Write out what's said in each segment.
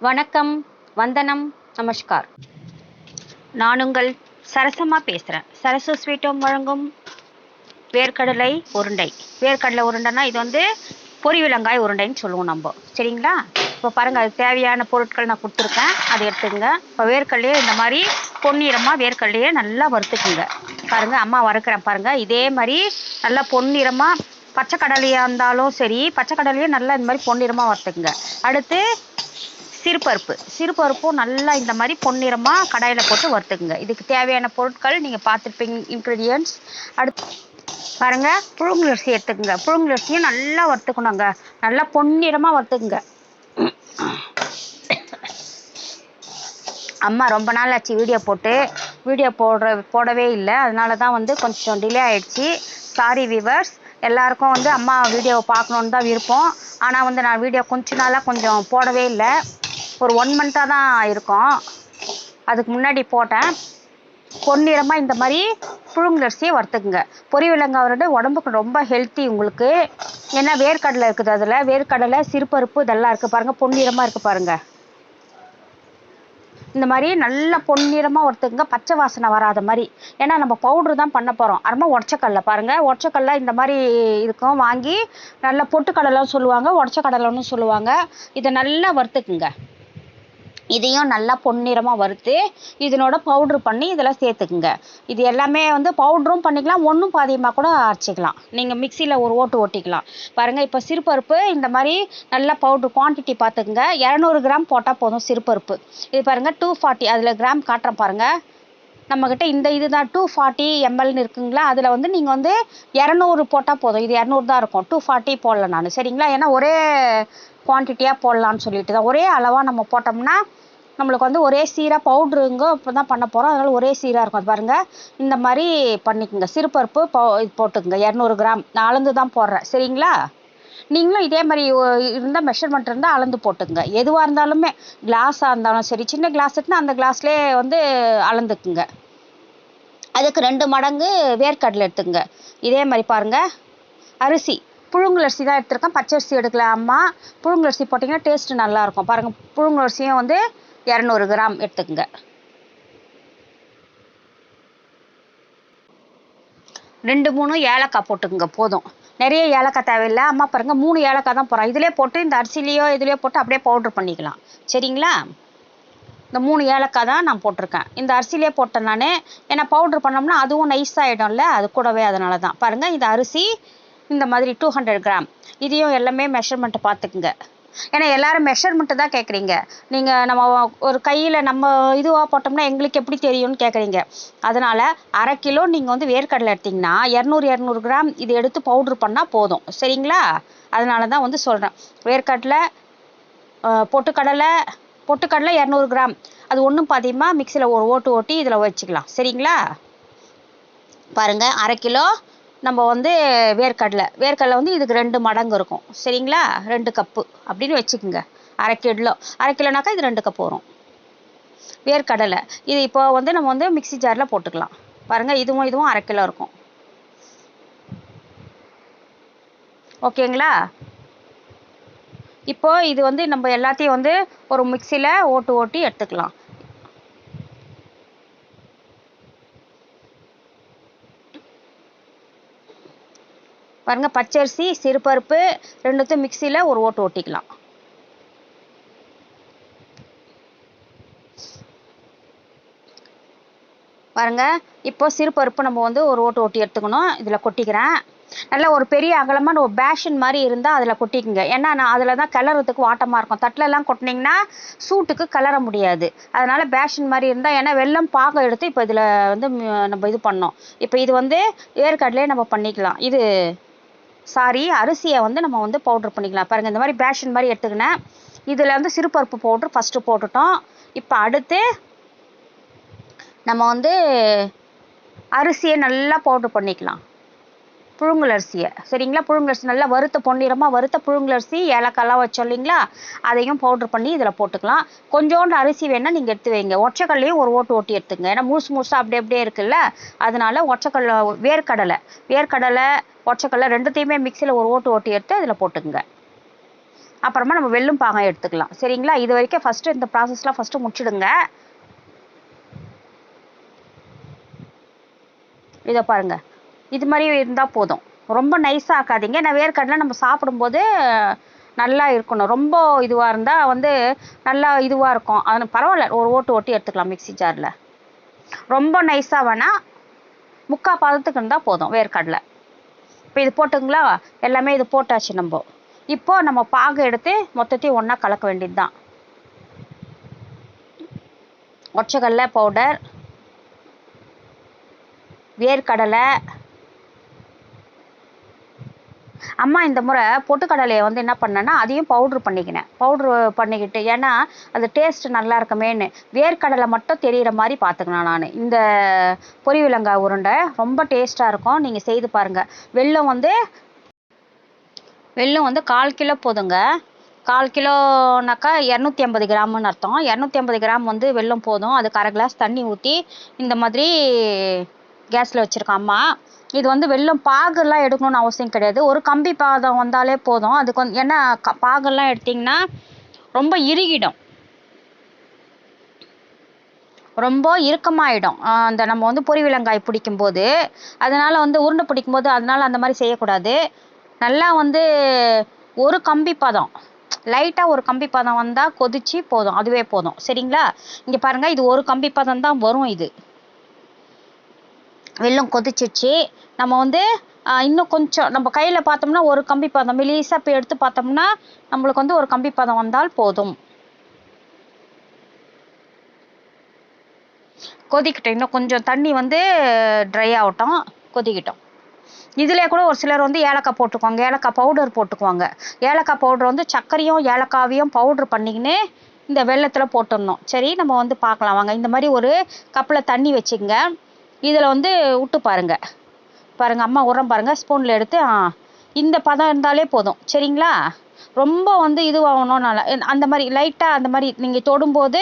வணக்கம், வந்தனம், நமஸ்கார். நான் உங்கள் சரசம்மா பேசுகிறேன். சரசு ஸ்வீட் ஹோம் வழங்கும் வேர்க்கடலை உருண்டை. வேர்க்கடலை உருண்டைன்னா இது வந்து பொரி விலங்காய் உருண்டைன்னு சொல்லுவோம் நம்ம. சரிங்களா? இப்போ பாருங்கள், அதுக்கு தேவையான பொருட்கள் நான் கொடுத்துருக்கேன், அதை எடுத்துக்கங்க. இப்போ வேர்க்கடலையே இந்த மாதிரி பொன்னிறமாக வேர்க்கடலையே நல்லா வறுத்துக்குங்க. பாருங்கள், அம்மா வறுக்கிறேன் பாருங்கள். இதே மாதிரி நல்லா பொன்னிறமாக பச்சை கடலையாக இருந்தாலும் சரி, பச்சை கடலையே நல்லா இந்த மாதிரி பொன்னிறமாக வறுத்துக்குங்க. அடுத்து சிறுபருப்பும் நல்லா இந்த மாதிரி பொன்னிறமாக கடாயில் போட்டு வறுத்துக்குங்க. இதுக்கு தேவையான பொருட்கள் நீங்கள் பார்த்துருப்பீங்க, இன்க்ரீடியன்ட்ஸ். அடுத்து பாருங்கள், புழுங்கலரிசி எடுத்துக்குங்க. புழுங்கலரிசியும் நல்லா வறுத்துக்கணுங்க, நல்லா பொன்னிறமாக வறுத்துக்குங்க. அம்மா ரொம்ப நாள் ஆச்சு வீடியோ போடவே இல்லை, அதனால தான் வந்து கொஞ்சம் டிலே ஆகிடுச்சி. Sorry viewers. எல்லாருக்கும் வந்து அம்மா வீடியோவை பார்க்கணுன்னு தான் விருப்பம். ஆனால் வந்து நான் வீடியோ கொஞ்ச நாளாக கொஞ்சம் போடவே இல்லை. ஒரு 1 மந்த்தாக தான் இருக்கும். அதுக்கு முன்னாடி போட்டேன். பொன்னிறமாக இந்த மாதிரி புழுங்கலரிசியை வறுத்துக்குங்க. பொரி விலங்காய் உடம்புக்கு ரொம்ப ஹெல்த்தி உங்களுக்கு. ஏன்னா வேர்க்கடலை இருக்குது, அதில் வேர்க்கடலை, சிறுபருப்பு இதெல்லாம் இருக்குது பாருங்கள், பொன்னிறமாக இருக்குது பாருங்கள். இந்த மாதிரி நல்லா பொன்னிறமாக வறுத்துக்குங்க, பச்சை வாசனை வராத மாதிரி. ஏன்னா நம்ம பவுட்ரு தான் பண்ண போகிறோம். அப்புறமா உடச்சக்கடலை பாருங்கள், உடச்சக்கடலை இந்த மாதிரி இருக்கும், வாங்கி நல்லா பொட்டுக்கடலைன்னு சொல்லுவாங்க, உடச்சக்கடலைன்னு சொல்லுவாங்க. இதை நல்லா வறுத்துக்குங்க. இதையும் நல்லா பொன்னிறமாக வறுத்து இதனோட பவுட்ரு பண்ணி இதில் சேர்த்துக்குங்க. இது எல்லாமே வந்து பவுட்ரும் பண்ணிக்கலாம், ஒன்றும் பாதியமாக கூட அரைச்சிக்கலாம். நீங்கள் மிக்சியில் ஒரு ஓட்டிக்கலாம் பாருங்கள். இப்போ சிறுபருப்பு இந்த மாதிரி நல்லா பவுட்ரு குவான்டிட்டி பார்த்துக்குங்க. 200 கிராம் போட்டால் போதும் சிறுபருப்பு. இது பாருங்கள் 240, அதில் கிராம் காட்டுறேன் பாருங்கள். நம்மக்கிட்ட இந்த இதுதான் 240 mlன்னு இருக்குங்களா, அதில் வந்து நீங்கள் வந்து 200 போட்டால் போதும். இது 200 தான் இருக்கும், 240 போடல நான். சரிங்களா? ஏன்னா ஒரே குவான்டிட்டியாக போடலான்னு சொல்லிட்டு தான், ஒரே அளவாக நம்ம போட்டோம்னா நம்மளுக்கு வந்து ஒரே சீராக பவுட்ருங்க இப்போ தான் பண்ண போகிறோம், அதனால் ஒரே சீராக இருக்கும். அது பாருங்கள், இந்த மாதிரி பண்ணிக்கோங்க. சிறுபருப்பு இது போட்டுக்குங்க 200 கிராம். நான் அளந்து தான் போடுறேன். சரிங்களா? நீங்களும் இதே மாதிரி இருந்தால் மெஷர்மெண்ட் இருந்தால் அளந்து போட்டுக்குங்க. எதுவாக இருந்தாலுமே, கிளாஸாக இருந்தாலும் சரி, சின்ன கிளாஸ் எடுத்துனா அந்த கிளாஸ்லேயே வந்து அளந்துக்குங்க. அதுக்கு 2 மடங்கு வேர்க்கடலை எடுத்துங்க. இதே மாதிரி பாருங்கள், அரிசி புழுங்கலரிசி தான் எடுத்துருக்கேன், பச்சரிசி எடுக்கல அம்மா. புழுங்கலரிசி போட்டிங்கன்னா டேஸ்ட்டு நல்லாயிருக்கும். பாருங்கள், புழுங்கலரிசியும் வந்து 200 கிராம் எடுத்துக்கங்க. 2-3 ஏலக்காய் போட்டுக்குங்க, போதும். நிறைய ஏலக்காய் தேவையில்லை. அம்மா பாருங்கள், 3 ஏலக்காய் தான் போகிறோம். இதிலே போட்டு இந்த அரிசிலேயோ இதுலேயோ போட்டு அப்படியே பவுட்ரு பண்ணிக்கலாம். சரிங்களா? இந்த 3 ஏலக்காய் தான் நான் போட்டிருக்கேன். இந்த அரிசிலே போட்டேன் நான். ஏன்னா பவுட்ரு பண்ணோம்னா அதுவும் நைஸ் ஆகிடும்ல, அது கூடவே. அதனால தான் பாருங்கள், இந்த அரிசி இந்த மாதிரி 200 கிராம். இதையும் எல்லாமே மெஷர்மெண்ட்டை பார்த்துக்குங்க. ஏன்னா எல்லோரும் மெஷர்மெண்ட்டு தான் கேட்குறீங்க. நீங்கள் நம்ம ஒரு கையில் நம்ம இதுவாக போட்டோம்னா எங்களுக்கு எப்படி தெரியும்னு கேட்குறீங்க. அதனால் 1/2 கிலோ நீங்கள் வந்து வேர்க்கடலை எடுத்திங்கன்னா 200 கிராம் இது எடுத்து பவுட்ரு பண்ணால் போதும். சரிங்களா? அதனால தான் வந்து சொல்கிறேன். வேர்க்கடலை, பொட்டுக்கடலை 200 கிராம். அது ஒன்றும் பாதியமாக மிக்சியில் ஒரு ஓட்டி இதில் வச்சுக்கலாம். சரிங்களா? பாருங்கள், 1/2 கிலோ நம்ம வந்து வேர்க்கடலை வந்து இதுக்கு 2 மடங்கு இருக்கும். சரிங்களா? 2 கப்பு அப்படின்னு வச்சுக்கோங்க. 1/2 கிலோனாக்கா இது 2 கப்பு வரும் வேர்க்கடலை. இது இப்போ வந்து நம்ம வந்து மிக்சி ஜாரில் போட்டுக்கலாம். பாருங்கள், இதுவும் 1/2 கிலோ இருக்கும். ஓகேங்களா? இப்போ இது வந்து நம்ம எல்லாத்தையும் வந்து ஒரு மிக்சியில் ஓட்டி எடுத்துக்கலாம். பாருங்கள், பச்சரிசி, சிறுபருப்பு 2த்தையும் மிக்சியில் ஒரு ஓட்டிக்கலாம். பாருங்கள், இப்போ சிறுபருப்பு நம்ம வந்து ஒரு ஓட்டி எடுத்துக்கணும். இதில் கொட்டிக்கிறேன். நல்லா ஒரு பெரிய அகலமான ஒரு பேஷன் மாதிரி இருந்தால் அதில் கொட்டிக்குங்க. ஏன்னா நான் அதில் தான் கிளறதுக்கு வாட்டமாக இருக்கும். தட்டிலெல்லாம் கொட்டினீங்கன்னா சூட்டுக்கு கிளற முடியாது. அதனால் பேஷன் மாதிரி இருந்தால், ஏன்னா வெல்லம் பாகம் எடுத்து இப்போ இதில் வந்து நம்ம இது பண்ணோம். இப்போ இது வந்து வேர்க்கடலையே நம்ம பண்ணிக்கலாம். அரிசியை வந்து நம்ம வந்து பவுட்ரு பண்ணிக்கலாம். பாருங்கள், இந்த மாதிரி பேஷன் மாதிரி எடுத்துக்கினேன். இதில் வந்து சிறுபருப்பு பவுட்ரு ஃபஸ்ட்டு போட்டுட்டோம். இப்போ அடுத்து நம்ம வந்து அரிசியை நல்லா பவுட்ரு பண்ணிக்கலாம், புழுங்கலரிசியை. சரிங்களா? புழுங்கலரிசி நல்லா பொன்னிறமாக வறுத்த புழுங்கலரிசி, ஏலக்காய்லாம் வச்சோம் இல்லைங்களா, அதையும் பவுட்ரு பண்ணி இதில் போட்டுக்கலாம். கொஞ்சோண்டு அரிசி வேணால் நீங்கள் எடுத்து வைங்க. ஒற்றைக்கடலையும் ஒரு ஓட்டி எடுத்துங்க. ஏன்னா முழுசாக அப்படியே இருக்குல்ல, அதனால வேர்க்கடலை, ஒற்றைக்கடலை 2த்தையுமே மிக்சியில் ஒரு ஓட்டி எடுத்து அதில் போட்டுக்குங்க. அப்புறமா நம்ம வெல்லும் பாகம் எடுத்துக்கலாம். சரிங்களா? இது வரைக்கும் ஃபஸ்ட்டு இந்த ப்ராசஸ்லாம் ஃபஸ்ட்டு முடிச்சிடுங்க. இதை பாருங்க, இது மாதிரி இருந்தால் போதும். ரொம்ப நைஸாக ஆக்காதீங்க. நான் வேர்க்கடலை நம்ம சாப்பிடும்போது நல்லா இருக்கணும். ரொம்ப இதுவாக இருந்தால் வந்து நல்லா இதுவாக இருக்கும். அது பரவாயில்ல, ஒரு ஓட்டு ஓட்டி எடுத்துக்கலாம் மிக்ஸி ஜாரில். ரொம்ப நைஸாக வேணால் முக்கால் பதத்துக்கு இருந்தால் போதும் வேர்க்கடலை. இப்போ இது போட்டுங்களா? எல்லாமே இது போட்டாச்சு. இப்போது நம்ம பாகு எடுத்து மொத்தத்தையும் ஒன்றா கலக்க வேண்டியது தான். ஒற்றைக்கடலை பவுடர், வேர்க்கடலை. அம்மா இந்த முறை பொட்டுக்கடலையை வந்து என்ன பண்ணேன்னா அதையும் பவுட்ரு பண்ணிக்கிட்டு, ஏன்னா அது டேஸ்ட் நல்லா இருக்குமேன்னு வேர்க்கடலை மட்டும் தெரிகிற மாதிரி பார்த்துக்கணும். நான் இந்த பொரி விலங்காய் உருண்டை ரொம்ப டேஸ்ட்டாக இருக்கும். நீங்கள் செய்து பாருங்கள். வெல்லம் வந்து 1/4 கிலோ போதுங்க. 1/4 கிலோனாக்கா 250 கிராம்னு அர்த்தம். 250 கிராம் வந்து வெல்லம் போதும். அதுக்கு 1/2 கிளாஸ் தண்ணி ஊற்றி இந்த மாதிரி கேஸில் வச்சுருக்கேன் அம்மா. இது வந்து வெல்லம் பாகெல்லாம் எடுக்கணும்னு அவசியம் கிடையாது. ஒரு கம்பி பாதம் வந்தாலே போதும். அதுக்கு வந்து ஏன்னா பாகெல்லாம் எடுத்திங்கன்னா ரொம்ப இறுகிடும், ரொம்ப இறுக்கமாகிடும். அந்த நம்ம வந்து பொரி விலங்காய் பிடிக்கும்போது, அதனால் வந்து உருண்டை பிடிக்கும்போது அதனால் அந்த மாதிரி செய்யக்கூடாது. நல்லா வந்து ஒரு கம்பி பதம், லைட்டாக ஒரு கம்பி பதம் வந்தால் கொதிச்சு போதும், அதுவே போதும். சரிங்களா? இங்கே பாருங்கள், இது ஒரு கம்பி பதம் தான் வரும். இது வெல்லம் கொதிச்சிச்சு. நம்ம வந்து இன்னும் கொஞ்சம் நம்ம கையில் பார்த்தோம்னா ஒரு கம்பி பதம் மெலிசாக இப்போ எடுத்து பார்த்தோம்னா நம்மளுக்கு வந்து ஒரு கம்பி பதம் வந்தால் போதும். கொதிக்கட்டும். இன்னும் கொஞ்சம் தண்ணி வந்து ட்ரை ஆகட்டும், கொதிக்கட்டும். இதிலே கூட ஒரு சிலர் வந்து ஏலக்காய் போட்டுக்குவாங்க, ஏலக்காய் பவுடர் போட்டுக்குவாங்க. ஏலக்காய் பவுடர் வந்து சர்க்கரையும் ஏலக்காவையும் பவுட்ரு பண்ணிக்கின்னு இந்த வெல்லத்தில் போட்டுடணும். சரி, நம்ம வந்து பார்க்கலாம் வாங்க. இந்த மாதிரி ஒரு கப்பில் தண்ணி வச்சுக்கங்க. இதில் வந்து விட்டு பாருங்கள். அம்மா உரம் பாருங்கள், ஸ்பூனில் எடுத்து இந்த பதம் இருந்தாலே போதும். சரிங்களா? ரொம்ப வந்து இதுவாகணும்னால அந்த மாதிரி லைட்டாக அந்த மாதிரி நீங்கள் தொடும்போது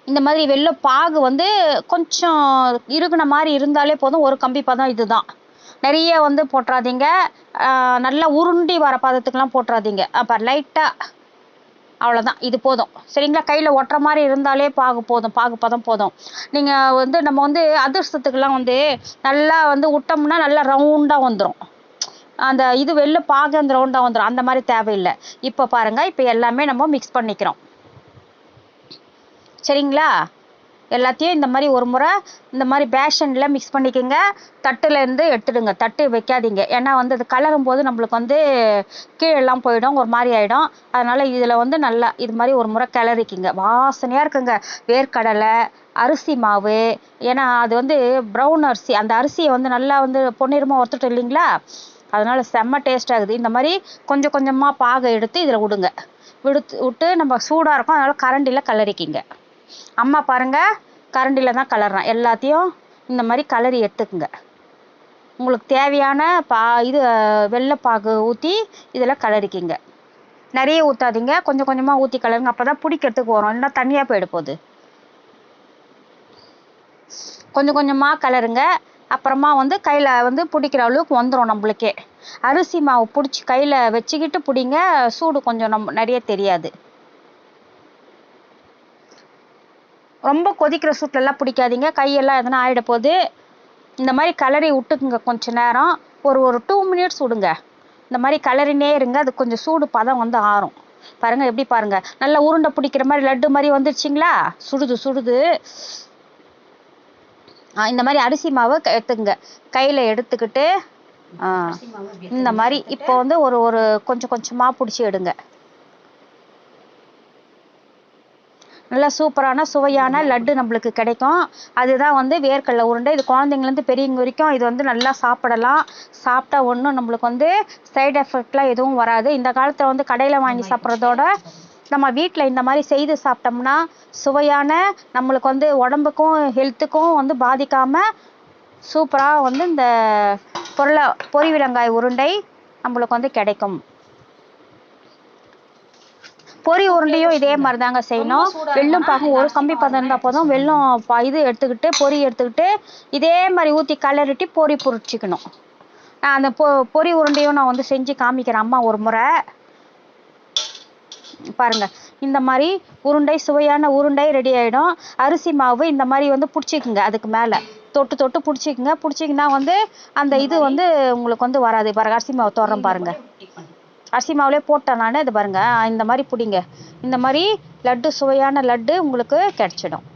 இந்த மாதிரி வெல்லம் பாகு வந்து கொஞ்சம் இறுகுன மாதிரி இருந்தாலே போதும். ஒரு கம்பி பதம் இதுதான். நிறைய வந்து போட்டுறாதீங்க, நல்லா உருண்டி வர பதத்துக்கெலாம் போட்டுறாதீங்க. அப்போ லைட்டாக, அவ்வளோதான், இது போதும். சரிங்களா? கையில் ஒட்டுற மாதிரி இருந்தாலே பாகு பதம் போதும். நீங்கள் வந்து நம்ம வந்து அதிர்ஷ்டத்துக்கெலாம் வந்து நல்லா வந்து விட்டோம்னா நல்லா ரவுண்டாக வந்துடும். அந்த இது வெல்ல பாகு அந்த ரவுண்டாக வந்துடும். அந்த மாதிரி தேவையில்லை. இப்போ பாருங்கள், இப்போ எல்லாமே நம்ம மிக்ஸ் பண்ணிக்கிறோம். சரிங்களா? எல்லாத்தையும் இந்த மாதிரி ஒரு முறை இந்த மாதிரி பேஷனில் மிக்ஸ் பண்ணிக்கோங்க. தட்டுலேருந்து எடுத்துடுங்க, தட்டு வைக்காதீங்க. ஏன்னா வந்து அது கலரும் போது நம்மளுக்கு வந்து கீழெல்லாம் போயிடும், ஒரு மாதிரி ஆகிடும். அதனால் இதில் வந்து நல்லா இது மாதிரி ஒரு முறை கிளறிக்கிங்க. வாசனையாக இருக்குங்க. வேர்க்கடலை, அரிசி மாவு, ஏன்னா அது வந்து ப்ரௌன் அரிசி, அந்த அரிசியை வந்து நல்லா வந்து பொன்னிறமாக வறுத்துட்டு இல்லைங்களா, அதனால் செம்ம டேஸ்ட் ஆகுது. இந்த மாதிரி கொஞ்சம் கொஞ்சமாக பாகை எடுத்து இதில் விட்டு நம்ம சூடாக இருக்கும், அதனால் கரண்டியில் கிளறிக்கிங்க. அம்மா பாருங்கள், கரண்டியில் தான் கலர்றேன். எல்லாத்தையும் இந்த மாதிரி கலரி எடுத்துக்குங்க. உங்களுக்கு தேவையான வெள்ளைப்பாகு ஊற்றி இதில் கலரிக்கிங்க. நிறைய ஊற்றாதீங்க, கொஞ்சம் கொஞ்சமாக ஊற்றி கலருங்க. அப்போ தான் பிடிக்கிறதுக்கு வரும், இல்லைன்னா தனியாக போயிட போகுது. கொஞ்சம் கொஞ்சமாக கலருங்க. அப்புறமா வந்து கையில் வந்து பிடிக்கிற அளவுக்கு வந்துடும் நம்மளுக்கே. அரிசி மாவு பிடிச்சி கையில் வச்சுக்கிட்டு பிடிங்க, சூடு கொஞ்சம் நிறைய தெரியாது. ரொம்ப கொதிக்கிற சூட்டிலலாம் பிடிக்காதீங்க, கையெல்லாம் எதனா ஆகிட போகுது. இந்த மாதிரி கலரி விட்டுக்குங்க கொஞ்சம் நேரம், ஒரு 2 மினிட்ஸ் விடுங்க. இந்த மாதிரி கலரினே இருங்க, அது கொஞ்சம் சூடு பதம் வந்து ஆறும். பாருங்கள், எப்படி பாருங்கள், நல்லா உருண்டை பிடிக்கிற மாதிரி லட்டு மாதிரி வந்துடுச்சிங்களா? சுடுது. இந்த மாதிரி அரிசி மாவு எடுத்துங்க. கையில் எடுத்துக்கிட்டு இந்த மாதிரி இப்போ வந்து ஒரு கொஞ்சம் கொஞ்சமாக பிடிச்சி எடுங்க. நல்லா சூப்பரான சுவையான லட்டு நம்மளுக்கு கிடைக்கும். அதுதான் வந்து வேர்க்கடலை உருண்டை. இது குழந்தைங்கலேருந்து பெரியவங்க வரைக்கும் இது வந்து நல்லா சாப்பிடலாம். சாப்பிட்டா ஒன்றும் நம்மளுக்கு வந்து சைடு எஃபெக்ட்லாம் எதுவும் வராது. இந்த காலத்தில் வந்து கடையில் வாங்கி சாப்பிட்றதோட நம்ம வீட்டில் இந்த மாதிரி செய்து சாப்பிட்டோம்னா சுவையான, நம்மளுக்கு வந்து உடம்புக்கும் ஹெல்த்துக்கும் வந்து பாதிக்காமல் சூப்பராக வந்து இந்த பொரி விலங்காய் உருண்டை நம்மளுக்கு வந்து கிடைக்கும். பொரி உருண்டையும் இதே மாதிரி தாங்க செய்யணும். வெல்லம் பாகம் ஒரு கம்பி பதம் இருந்தால் போதும். வெல்லம் இது எடுத்துக்கிட்டு பொரி எடுத்துக்கிட்டு இதே மாதிரி ஊற்றி கலரிட்டு பொரி பொரிச்சிக்கணும். நான் அந்த பொரி உருண்டையும் நான் வந்து செஞ்சு காமிக்கிறேன் அம்மா ஒரு முறை. பாருங்க இந்த மாதிரி உருண்டை, சுவையான உருண்டை ரெடி ஆகிடும். அரிசி மாவு இந்த மாதிரி வந்து பிடிச்சிக்குங்க, அதுக்கு மேலே தொட்டு தொட்டு பிடிச்சிக்குங்க. பிடிச்சிங்கன்னா வந்து அந்த இது வந்து உங்களுக்கு வந்து வராது. பாருங்க அரிசி மாவு தோறேன் பாருங்க, அரிசி மாவுலேயே போட்டேன் நான். இது பாருங்க இந்த மாதிரி பிடிங்க. இந்த மாதிரி லட்டு, சுவையான லட்டு உங்களுக்கு கிடைச்சிடும்.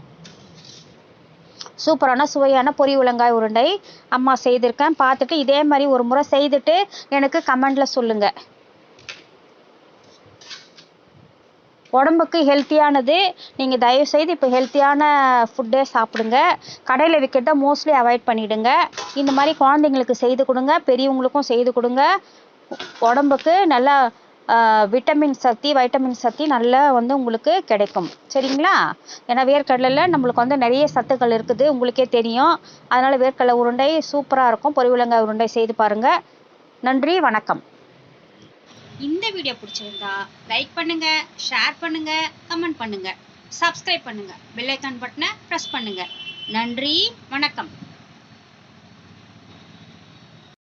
சூப்பரான சுவையான பொரி உலங்காய் உருண்டை அம்மா செய்திருக்கேன். பார்த்துட்டு இதே மாதிரி ஒரு முறை செய்துட்டு எனக்கு கமெண்ட்ல சொல்லுங்க. உடம்புக்கு ஹெல்த்தியானது. நீங்கள் தயவுசெய்து இப்போ ஹெல்த்தியான ஃபுட்டே சாப்பிடுங்க. கடையில் விற்கிறத மோஸ்ட்லி அவாய்ட் பண்ணிவிடுங்க. இந்த மாதிரி குழந்தைங்களுக்கு செய்து கொடுங்க, பெரியவங்களுக்கும் செய்து கொடுங்க. உடம்புக்கு நல்லா வைட்டமின் சக்தி நல்லா வந்து உங்களுக்கு கிடைக்கும். சரிங்களா? ஏன்னா வேர்க்கடலில் நம்மளுக்கு வந்து நிறைய சத்துக்கள் இருக்குது, உங்களுக்கே தெரியும். அதனால் வேர்க்கடலை உருண்டை சூப்பராக இருக்கும். பொரி உலங்காய் உருண்டை செய்து பாருங்கள். நன்றி, வணக்கம். இந்த வீடியோ பிடிச்சிருந்தா லைக் பண்ணுங்க, ஷேர் பண்ணுங்க, கமெண்ட் பண்ணுங்க, சப்ஸ்கிரைப் பண்ணுங்க, பெல் ஐக்கான் பட்டனை ப்ரெஸ் பண்ணுங்க. நன்றி, வணக்கம்.